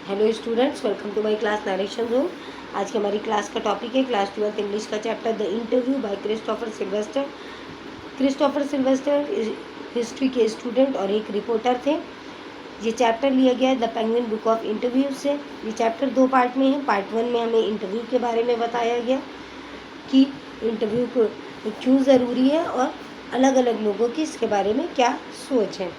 Hello students, welcome to my class narration room. आज की हमारी क्लास का टॉपिक है क्लास 12th इंग्लिश का chapter the interview by Christopher Silvester. Christopher Silvester history के student और एक रिपोर्टर थे। ये चैप्टर लिया गया है the penguin book of interview से। ये चैप्टर 2 पार्ट में है। पार्ट 1 में हमें इंटरव्यू के बारे में बताया गया कि इंटरव्यू को क्यों ज़रूरी है और अलग अलग लोगों की इसके बारे में क्या सोच है।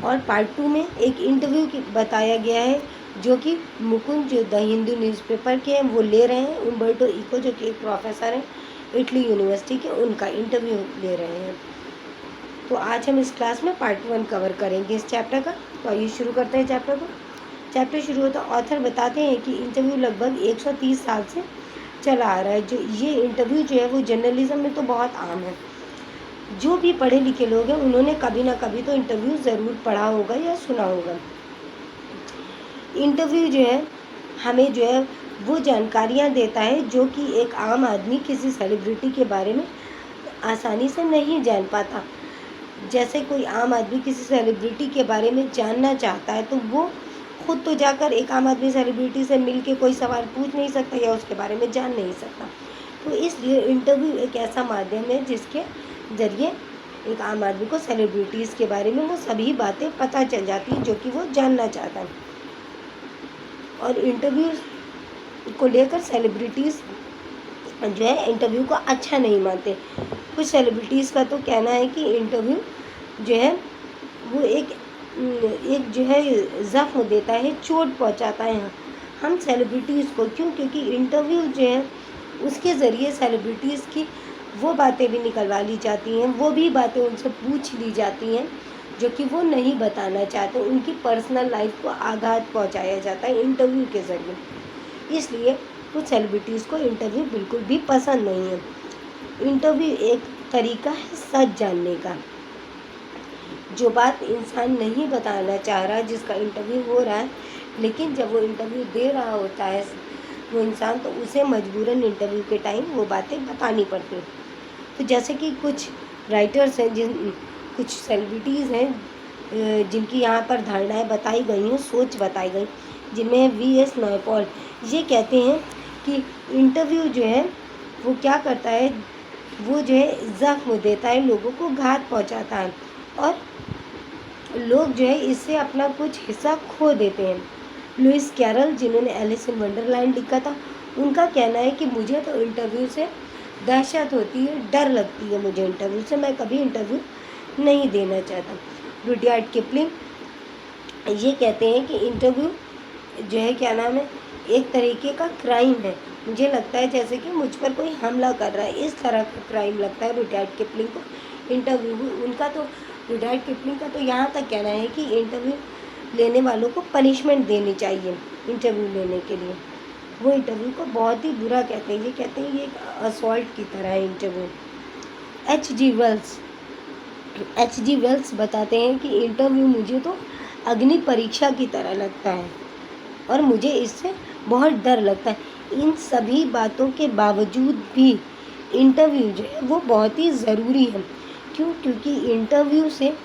और पार्ट 2 में एक इंटरव्यू की बताया गया है जो कि मुकुंद जो द हिंदू न्यूज़पेपर के हैं वो ले रहे हैं। उम्बर्टो इको जो कि एक प्रोफेसर हैं इटली यूनिवर्सिटी के, उनका इंटरव्यू ले रहे हैं। तो आज हम इस क्लास में पार्ट 1 कवर करेंगे इस चैप्टर का। तो आइए शुरू करते हैं चैप्टर को। चैप्टर शुरू होता ऑथर बताते हैं कि इंटरव्यू लगभग 130 साल से चला आ रहा है। जो ये इंटरव्यू जो है वो जर्नलिज्म में तो बहुत आम है। जो भी पढ़े लिखे लोग हैं उन्होंने कभी ना कभी तो इंटरव्यू ज़रूर पढ़ा होगा या सुना होगा। इंटरव्यू जो है हमें जो है वो जानकारियाँ देता है जो कि एक आम आदमी किसी सेलिब्रिटी के बारे में आसानी से नहीं जान पाता। जैसे कोई आम आदमी किसी सेलिब्रिटी के बारे में जानना चाहता है तो वो खुद तो जाकर एक आम आदमी सेलिब्रिटी से मिल के कोई सवाल पूछ नहीं सकता या उसके बारे में जान नहीं सकता। तो इसलिए इंटरव्यू एक ऐसा माध्यम है जिसके ज़रिए एक आम आदमी को सेलिब्रिटीज़ के बारे में वो सभी बातें पता चल जाती हैं जो कि वो जानना चाहता है। और इंटरव्यू को लेकर सेलिब्रिटीज़ जो है इंटरव्यू को अच्छा नहीं मानते। कुछ सेलिब्रिटीज़ का तो कहना है कि इंटरव्यू जो है वो एक जो है ज़ख्म देता है, चोट पहुंचाता है हम सेलिब्रिटीज़ को। क्यों? क्योंकि इंटरव्यू जो है उसके ज़रिए सेलिब्रिटीज़ की वो बातें भी निकलवा ली जाती हैं, वो भी बातें उनसे पूछ ली जाती हैं जो कि वो नहीं बताना चाहते। उनकी पर्सनल लाइफ को आघात पहुंचाया जाता है इंटरव्यू के ज़रिए। इसलिए कुछ सेलिब्रिटीज़ को इंटरव्यू बिल्कुल भी पसंद नहीं है। इंटरव्यू एक तरीका है सच जानने का। जो बात इंसान नहीं बताना चाह रहा, जिसका इंटरव्यू हो रहा है, लेकिन जब वो इंटरव्यू दे रहा होता है वो इंसान, तो उसे मजबूरन इंटरव्यू के टाइम वो बातें बतानी पड़ती हैं। तो जैसे कि कुछ राइटर्स हैं, कुछ सेलिब्रिटीज़ हैं जिनकी यहाँ पर धारणाएं बताई गई हैं, सोच बताई गई, जिनमें वी.एस. नायपॉल ये कहते हैं कि इंटरव्यू जो है वो क्या करता है, वो जो है ज़ख्म देता है, लोगों को घात पहुँचाता है और लोग जो है इससे अपना कुछ हिस्सा खो देते हैं। लुइस कैरल जिन्होंने एलिस इन वंडरलैंड लिखा था, उनका कहना है कि मुझे तो इंटरव्यू से दहशत होती है, डर लगती है मुझे इंटरव्यू से, मैं कभी इंटरव्यू नहीं देना चाहता। रुडयार्ड किपलिंग ये कहते हैं कि इंटरव्यू जो है क्या नाम है, एक तरीके का क्राइम है। मुझे लगता है जैसे कि मुझ पर कोई हमला कर रहा है, इस तरह का क्राइम लगता है रुडयार्ड किपलिंग को इंटरव्यू। उनका तो रुडयार्ड किपलिंग का तो यहाँ तक कहना है कि इंटरव्यू लेने वालों को पनिशमेंट देनी चाहिए इंटरव्यू लेने के लिए। वो इंटरव्यू को बहुत ही बुरा कहते हैं। ये कहते हैं ये एक असॉल्ट की तरह है इंटरव्यू। एच जी वेल्स बताते हैं कि इंटरव्यू मुझे तो अग्नि परीक्षा की तरह लगता है और मुझे इससे बहुत डर लगता है। इन सभी बातों के बावजूद भी इंटरव्यू जो है वो बहुत ही ज़रूरी है। क्यों? क्योंकि इंटरव्यू से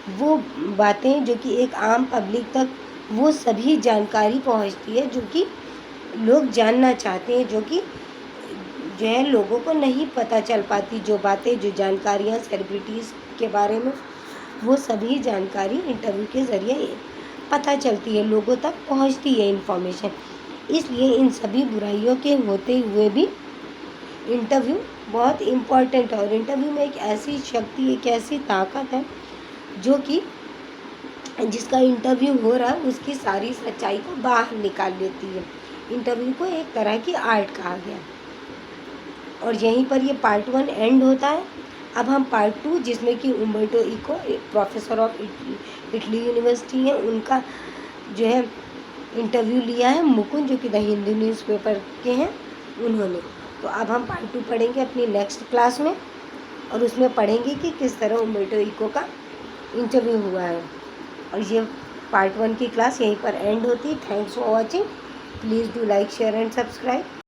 वो बातें जो कि एक आम पब्लिक तक वो सभी जानकारी पहुंचती है जो कि लोग जानना चाहते हैं, जो कि जो है लोगों को नहीं पता चल पाती। जो बातें, जो जानकारियाँ सेलिब्रिटीज़ के बारे में, वो सभी जानकारी इंटरव्यू के ज़रिए पता चलती है, लोगों तक पहुंचती है इन्फॉर्मेशन। इसलिए इन सभी बुराइयों के होते हुए भी इंटरव्यू बहुत इम्पॉर्टेंट है। और इंटरव्यू में एक ऐसी शक्ति, एक ऐसी ताकत है जो कि जिसका इंटरव्यू हो रहा है उसकी सारी सच्चाई को बाहर निकाल लेती है। इंटरव्यू को एक तरह की आर्ट कहा गया। और यहीं पर ये पार्ट 1 एंड होता है। अब हम पार्ट 2, जिसमें कि Umberto Eco professor of Italy university है, उनका जो है इंटरव्यू लिया है मुकुंद जो कि द हिंदू न्यूज़पेपर के हैं उन्होंने। तो अब हम पार्ट 2 पढ़ेंगे अपनी नेक्स्ट क्लास में और उसमें पढ़ेंगे कि किस तरह उम्बर्टो इको का इंटरव्यू हुआ है। और ये पार्ट 1 की क्लास यहीं पर एंड होती है। Thanks for watching. Please do like, share and subscribe.